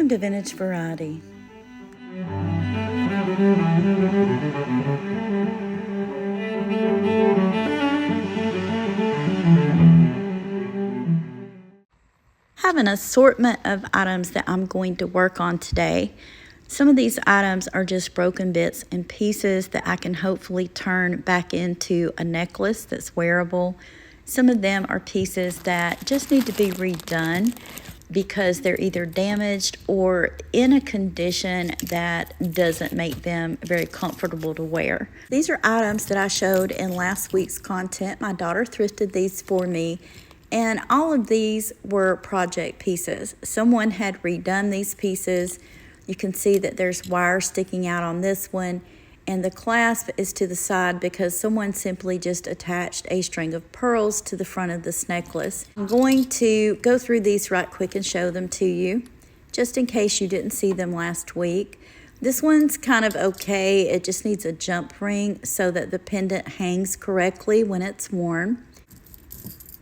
Welcome to Vintage Variety. I have an assortment of items that I'm going to work on today. Some of these items are just broken bits and pieces that I can hopefully turn back into a necklace that's wearable. Some of them are pieces that just need to be redone because they're either damaged or in a condition that doesn't make them very comfortable to wear. These are items that I showed in last week's content. My daughter thrifted these for me, and all of these were project pieces. Someone had redone these pieces. You can see that there's wire sticking out on this one, and the clasp is to the side because someone simply just attached a string of pearls to the front of this necklace. I'm going to go through these right quick and show them to you, just in case you didn't see them last week. This one's kind of okay. It just needs a jump ring so that the pendant hangs correctly when it's worn.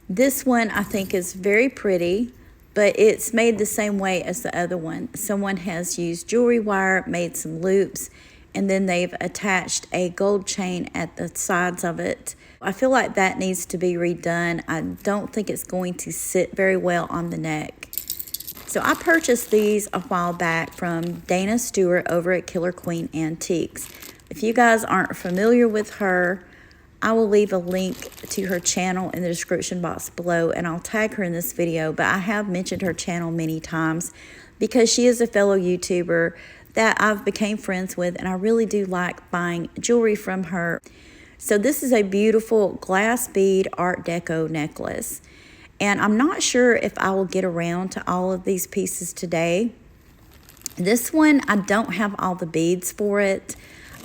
This one I think is very pretty, but it's made the same way as the other one. Someone has used jewelry wire, made some loops, and then they've attached a gold chain at the sides of it. I feel like that needs to be redone. I don't think it's going to sit very well on the neck. So I purchased these a while back from Dana Stewart over at Killer Queen Antiques. If you guys aren't familiar with her, I will leave a link to her channel in the description box below, and I'll tag her in this video, but I have mentioned her channel many times because she is a fellow YouTuber that I've became friends with, and I really do like buying jewelry from her. So this is a beautiful glass bead Art Deco necklace, and I'm not sure if I will get around to all of these pieces today. This one, I don't have all the beads for it.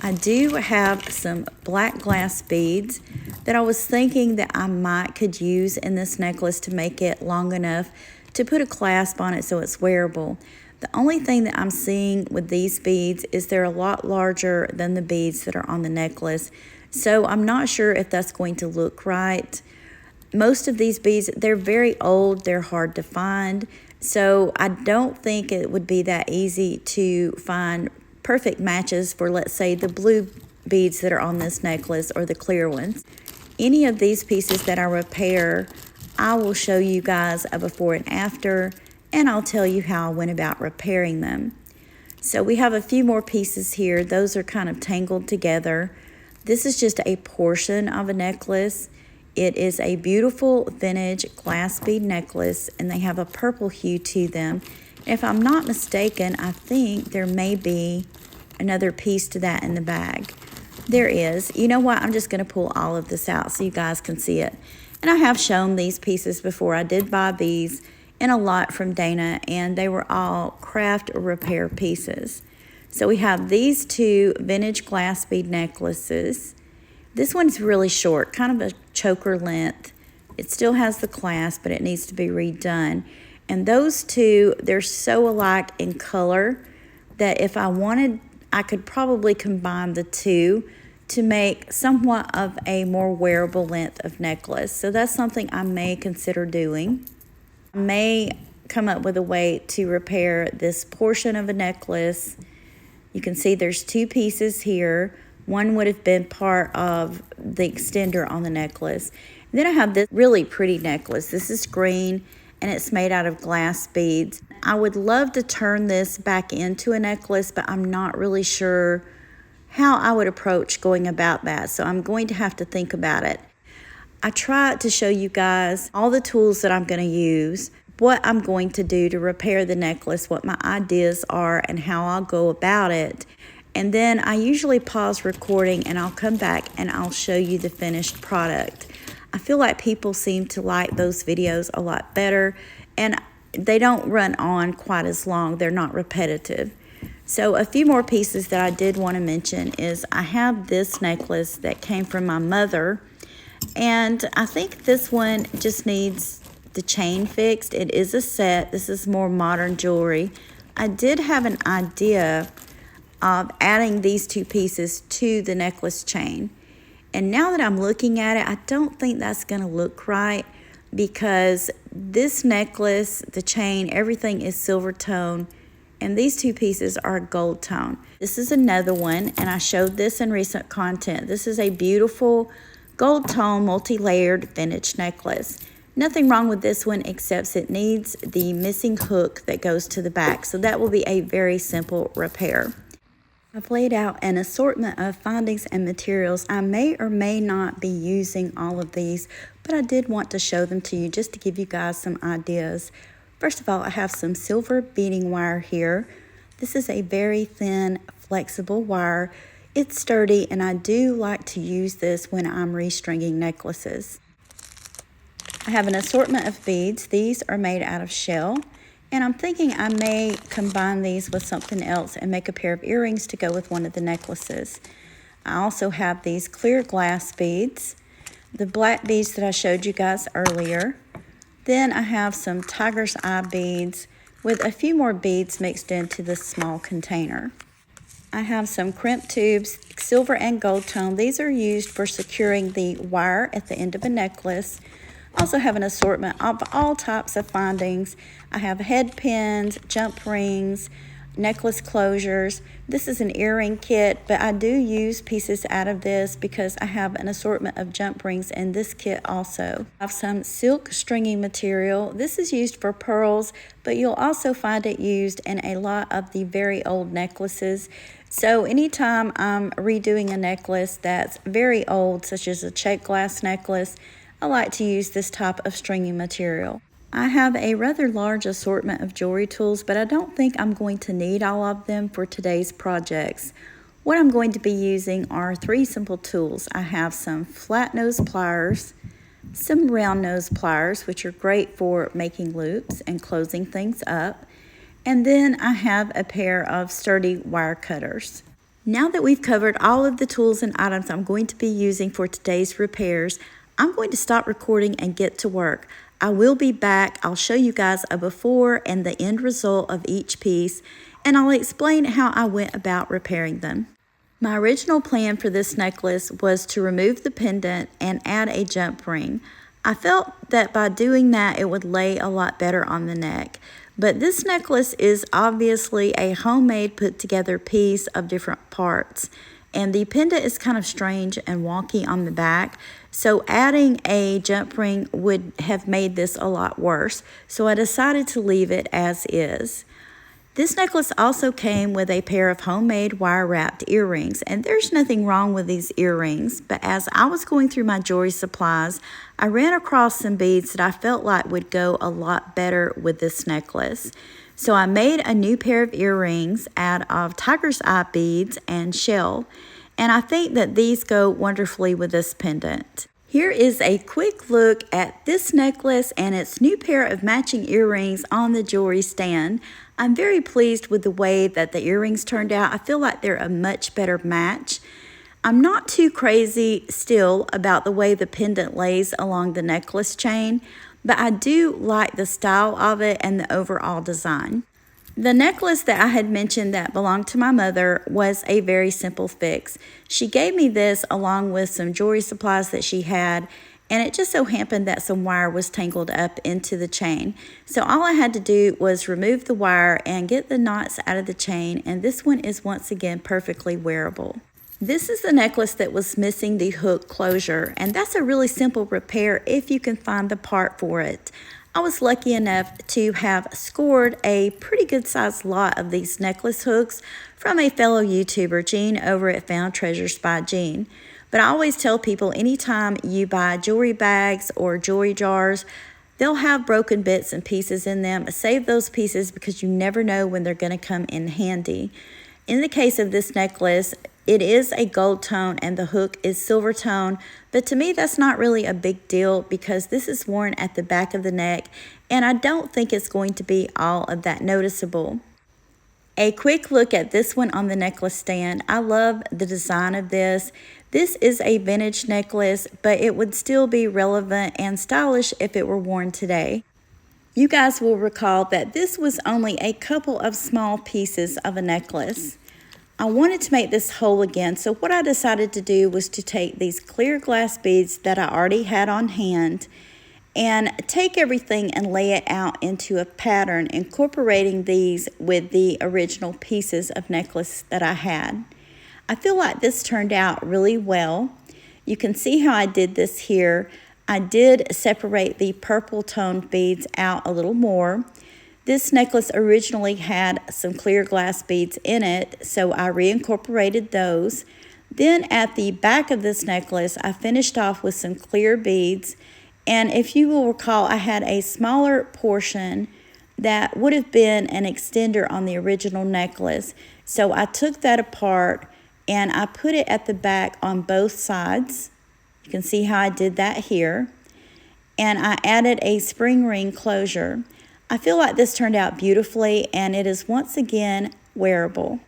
I do have some black glass beads that I was thinking that I could use in this necklace to make it long enough to put a clasp on it so it's wearable. The only thing that I'm seeing with these beads is they're a lot larger than the beads that are on the necklace. So I'm not sure if that's going to look right. Most of these beads, they're very old, they're hard to find. So I don't think it would be that easy to find perfect matches for, let's say, the blue beads that are on this necklace or the clear ones. Any of these pieces that I repair, I will show you guys a before and after, and I'll tell you how I went about repairing them. So we have a few more pieces here. Those are kind of tangled together. This is just a portion of a necklace. It is a beautiful vintage glass bead necklace, and they have a purple hue to them. If I'm not mistaken, I think there may be another piece to that in the bag. There is. You know what? I'm just going to pull all of this out so you guys can see it. And I have shown these pieces before. I did buy these in a lot from Dana, and they were all craft or repair pieces. So we have these two vintage glass bead necklaces. This one's really short, kind of a choker length. It still has the clasp, but it needs to be redone. And those two, they're so alike in color that if I wanted, I could probably combine the two to make somewhat of a more wearable length of necklace. So that's something I may consider doing. I may come up with a way to repair this portion of a necklace. You can see there's two pieces here. One would have been part of the extender on the necklace. And then I have this really pretty necklace. This is green, and it's made out of glass beads. I would love to turn this back into a necklace, but I'm not really sure how I would approach going about that. So I'm going to have to think about it. I tried to show you guys all the tools that I'm going to use, what I'm going to do to repair the necklace, what my ideas are, and how I'll go about it. And then I usually pause recording and I'll come back and I'll show you the finished product. I feel like people seem to like those videos a lot better, and they don't run on quite as long. They're not repetitive. So a few more pieces that I did want to mention is I have this necklace that came from my mother, and I think this one just needs the chain fixed. It is a set. This is more modern jewelry. I did have an idea of adding these two pieces to the necklace chain. And now that I'm looking at it, I don't think that's going to look right because this necklace, the chain, everything is silver tone, and these two pieces are gold tone. This is another one, and I showed this in recent content. This is a beautiful gold tone multi-layered vintage necklace. Nothing wrong with this one except it needs the missing hook that goes to the back, so that will be a very simple repair. I've laid out an assortment of findings and materials. I may or may not be using all of these, but I did want to show them to you just to give you guys some ideas. First of all, I have some silver beading wire here. This is a very thin, flexible wire. It's sturdy, and I do like to use this when I'm restringing necklaces. I have an assortment of beads. These are made out of shell. And I'm thinking I may combine these with something else and make a pair of earrings to go with one of the necklaces. I also have these clear glass beads, the black beads that I showed you guys earlier. Then I have some tiger's eye beads with a few more beads mixed into this small container. I have some crimp tubes, silver and gold tone. These are used for securing the wire at the end of a necklace. I also have an assortment of all types of findings. I have head pins, jump rings, necklace closures. This is an earring kit, but I do use pieces out of this because I have an assortment of jump rings in this kit also. I have some silk stringing material. This is used for pearls, but you'll also find it used in a lot of the very old necklaces. So anytime I'm redoing a necklace that's very old, such as a check glass necklace, I like to use this type of stringing material. I have a rather large assortment of jewelry tools, but I don't think I'm going to need all of them for today's projects. What I'm going to be using are 3 simple tools. I have some flat nose pliers, some round nose pliers, which are great for making loops and closing things up, and then I have a pair of sturdy wire cutters. Now that we've covered all of the tools and items I'm going to be using for today's repairs, I'm going to stop recording and get to work. I will be back. I'll show you guys a before and the end result of each piece, and I'll explain how I went about repairing them. My original plan for this necklace was to remove the pendant and add a jump ring. I felt that by doing that it would lay a lot better on the neck. But this necklace is obviously a homemade put together piece of different parts. And the pendant is kind of strange and wonky on the back, so adding a jump ring would have made this a lot worse, so I decided to leave it as is. This necklace also came with a pair of homemade wire-wrapped earrings, and there's nothing wrong with these earrings, but as I was going through my jewelry supplies, I ran across some beads that I felt like would go a lot better with this necklace. So I made a new pair of earrings out of tiger's eye beads and shell, and I think that these go wonderfully with this pendant. Here is a quick look at this necklace and its new pair of matching earrings on the jewelry stand. I'm very pleased with the way that the earrings turned out. I feel like they're a much better match. I'm not too crazy still about the way the pendant lays along the necklace chain, but I do like the style of it and the overall design. The necklace that I had mentioned that belonged to my mother was a very simple fix. She gave me this along with some jewelry supplies that she had, and it just so happened that some wire was tangled up into the chain. So all I had to do was remove the wire and get the knots out of the chain, and this one is once again perfectly wearable. This is the necklace that was missing the hook closure, and that's a really simple repair if you can find the part for it. I was lucky enough to have scored a pretty good sized lot of these necklace hooks from a fellow YouTuber, Jean, over at Found Treasures by Jean. But I always tell people anytime you buy jewelry bags or jewelry jars, they'll have broken bits and pieces in them. Save those pieces because you never know when they're going to come in handy. In the case of this necklace, it is a gold tone and the hook is silver tone, but to me that's not really a big deal because this is worn at the back of the neck and I don't think it's going to be all of that noticeable. A quick look at this one on the necklace stand. I love the design of this. This is a vintage necklace, but it would still be relevant and stylish if it were worn today. You guys will recall that this was only a couple of small pieces of a necklace. I wanted to make this whole again, so what I decided to do was to take these clear glass beads that I already had on hand and take everything and lay it out into a pattern, incorporating these with the original pieces of necklace that I had. I feel like this turned out really well. You can see how I did this here. I did separate the purple toned beads out a little more. This necklace originally had some clear glass beads in it, so I reincorporated those. Then at the back of this necklace, I finished off with some clear beads. And if you will recall, I had a smaller portion that would have been an extender on the original necklace. So I took that apart and I put it at the back on both sides. You can see how I did that here. And I added a spring ring closure. I feel like this turned out beautifully, and it is once again wearable.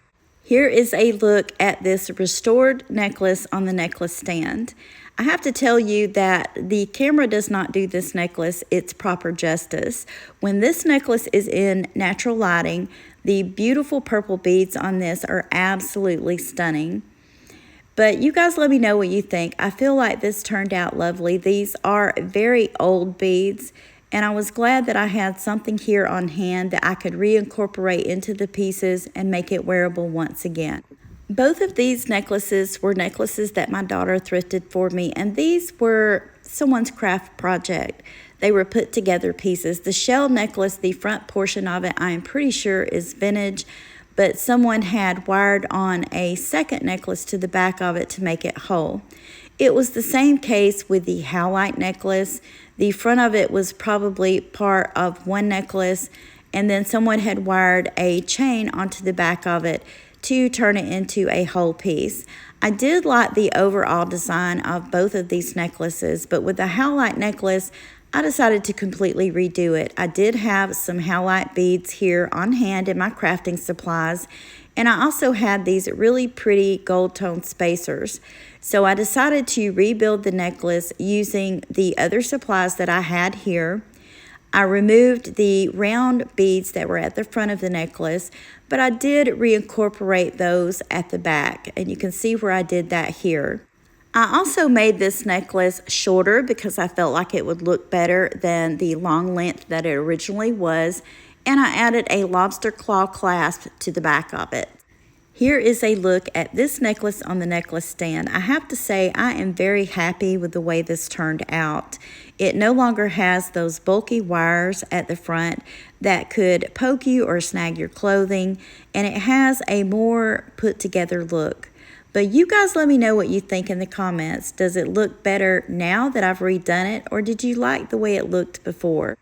Here is a look at this restored necklace on the necklace stand. I have to tell you that the camera does not do this necklace its proper justice. When this necklace is in natural lighting, the beautiful purple beads on this are absolutely stunning. But you guys let me know what you think. I feel like this turned out lovely. These are very old beads, and I was glad that I had something here on hand that I could reincorporate into the pieces and make it wearable once again. Both of these necklaces were necklaces that my daughter thrifted for me, and these were someone's craft project. They were put together pieces. The shell necklace, the front portion of it, I am pretty sure is vintage, but someone had wired on a second necklace to the back of it to make it whole. It was the same case with the howlite necklace. The front of it was probably part of one necklace, and then someone had wired a chain onto the back of it to turn it into a whole piece. I did like the overall design of both of these necklaces, but with the howlite necklace, I decided to completely redo it. I did have some howlite beads here on hand in my crafting supplies, and I also had these really pretty gold tone spacers. So I decided to rebuild the necklace using the other supplies that I had here. I removed the round beads that were at the front of the necklace, but I did reincorporate those at the back, and you can see where I did that here. I also made this necklace shorter because I felt like it would look better than the long length that it originally was, and I added a lobster claw clasp to the back of it. Here is a look at this necklace on the necklace stand. I have to say I am very happy with the way this turned out. It no longer has those bulky wires at the front that could poke you or snag your clothing, and it has a more put together look. But you guys let me know what you think in the comments. Does it look better now that I've redone it, or did you like the way it looked before?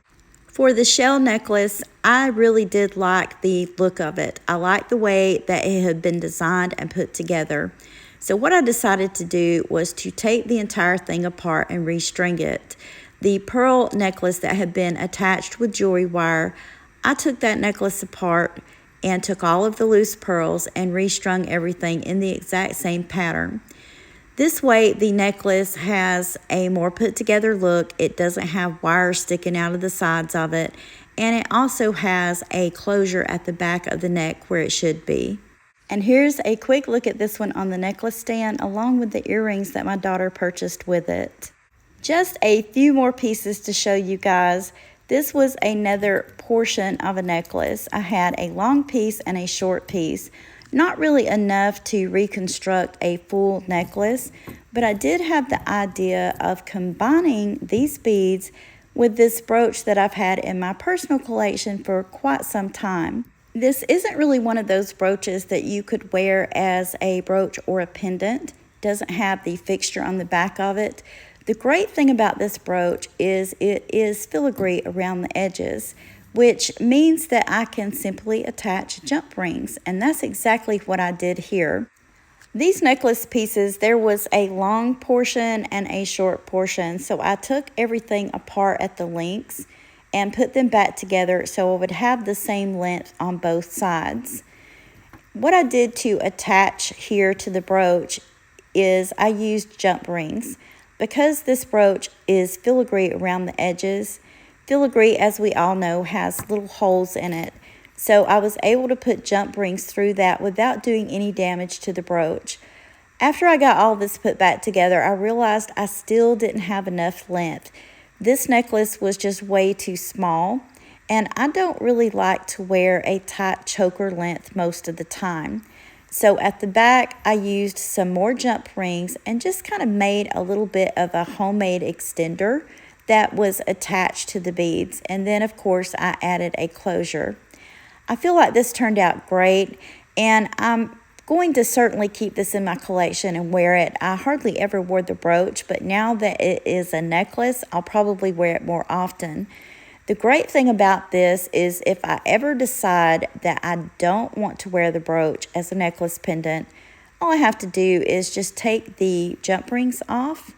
For the shell necklace, I really did like the look of it. I like the way that it had been designed and put together. So what I decided to do was to take the entire thing apart and restring it. The pearl necklace that had been attached with jewelry wire, I took that necklace apart and took all of the loose pearls and restrung everything in the exact same pattern. This way, the necklace has a more put together look. It doesn't have wires sticking out of the sides of it, and it also has a closure at the back of the neck where it should be. And here's a quick look at this one on the necklace stand, along with the earrings that my daughter purchased with it. Just a few more pieces to show you guys. This was another portion of a necklace. I had a long piece and a short piece. Not really enough to reconstruct a full necklace, but I did have the idea of combining these beads with this brooch that I've had in my personal collection for quite some time. This isn't really one of those brooches that you could wear as a brooch or a pendant. It doesn't have the fixture on the back of it. The great thing about this brooch is it is filigree around the edges, which means that I can simply attach jump rings, and that's exactly what I did here. These necklace pieces, there was a long portion and a short portion, so I took everything apart at the links and put them back together so it would have the same length on both sides. What I did to attach here to the brooch is I used jump rings. Because this brooch is filigree around the edges, filigree, as we all know, has little holes in it. So I was able to put jump rings through that without doing any damage to the brooch. After I got all this put back together, I realized I still didn't have enough length. This necklace was just way too small, and I don't really like to wear a tight choker length most of the time. So at the back, I used some more jump rings and just kind of made a little bit of a homemade extender that was attached to the beads. And then, of course, I added a closure. I feel like this turned out great, and I'm going to certainly keep this in my collection and wear it. I hardly ever wore the brooch, but now that it is a necklace, I'll probably wear it more often. The great thing about this is if I ever decide that I don't want to wear the brooch as a necklace pendant, all I have to do is just take the jump rings off,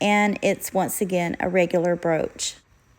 and it's once again a regular brooch.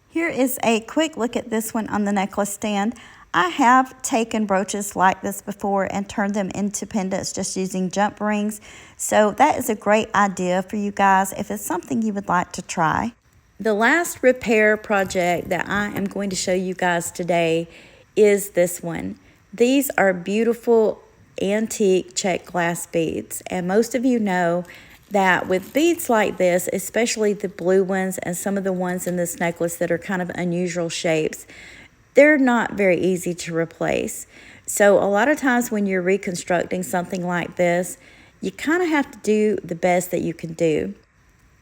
Here is a quick look at this one on the necklace stand. I have taken brooches like this before and turned them into pendants just using jump rings. So that is a great idea for you guys if it's something you would like to try. The last repair project that I am going to show you guys today is this one. These are beautiful antique check glass beads, and most of you know that with beads like this, especially the blue ones and some of the ones in this necklace that are kind of unusual shapes, they're not very easy to replace. So a lot of times when you're reconstructing something like this, you kind of have to do the best that you can do.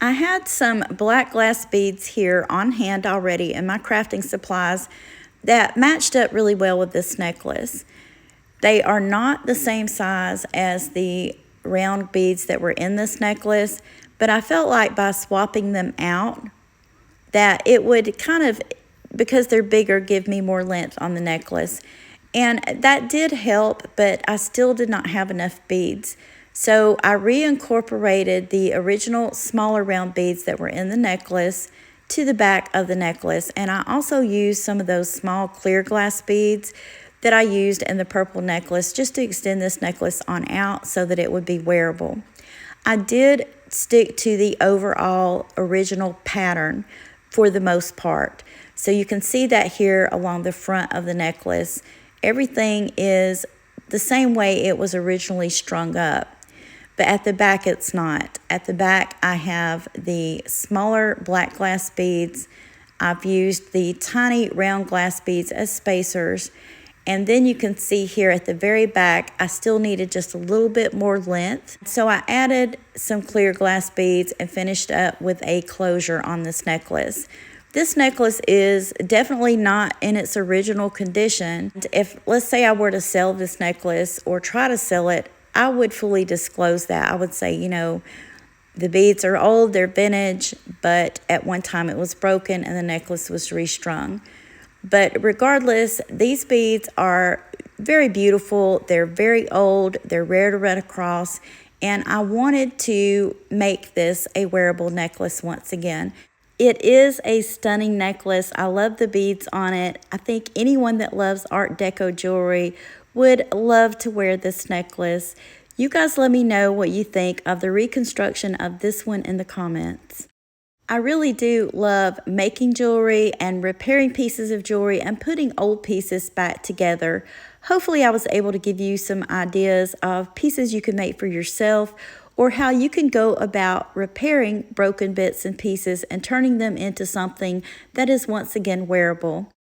I had some black glass beads here on hand already in my crafting supplies that matched up really well with this necklace. They are not the same size as the round beads that were in this necklace, but I felt like by swapping them out that it would kind of, because they're bigger, give me more length on the necklace. And that did help, but I still did not have enough beads. So I reincorporated the original smaller round beads that were in the necklace to the back of the necklace. And I also used some of those small clear glass beads that I used in the purple necklace just to extend this necklace on out so that it would be wearable. I did stick to the overall original pattern for the most part. So you can see that here along the front of the necklace. Everything is the same way it was originally strung up. But at the back, it's not. At the back, I have the smaller black glass beads. I've used the tiny round glass beads as spacers. And then you can see here at the very back, I still needed just a little bit more length. So I added some clear glass beads and finished up with a closure on this necklace. This necklace is definitely not in its original condition. If, let's say I were to sell this necklace or try to sell it, I would fully disclose that. I would say, you know, the beads are old, they're vintage, but at one time it was broken and the necklace was restrung. But regardless, these beads are very beautiful. They're very old. They're rare to run across. And I wanted to make this a wearable necklace once again. It is a stunning necklace. I love the beads on it. I think anyone that loves Art Deco jewelry would love to wear this necklace. You guys let me know what you think of the reconstruction of this one in the comments. I really do love making jewelry and repairing pieces of jewelry and putting old pieces back together. Hopefully I was able to give you some ideas of pieces you can make for yourself, or how you can go about repairing broken bits and pieces and turning them into something that is once again wearable.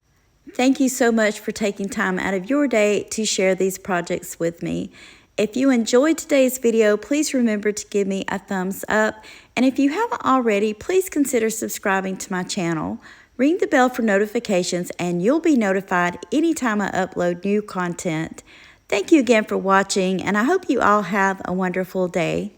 Thank you so much for taking time out of your day to share these projects with me. If you enjoyed today's video, please remember to give me a thumbs up. And if you haven't already, please consider subscribing to my channel. Ring the bell for notifications and you'll be notified anytime I upload new content. Thank you again for watching, and I hope you all have a wonderful day.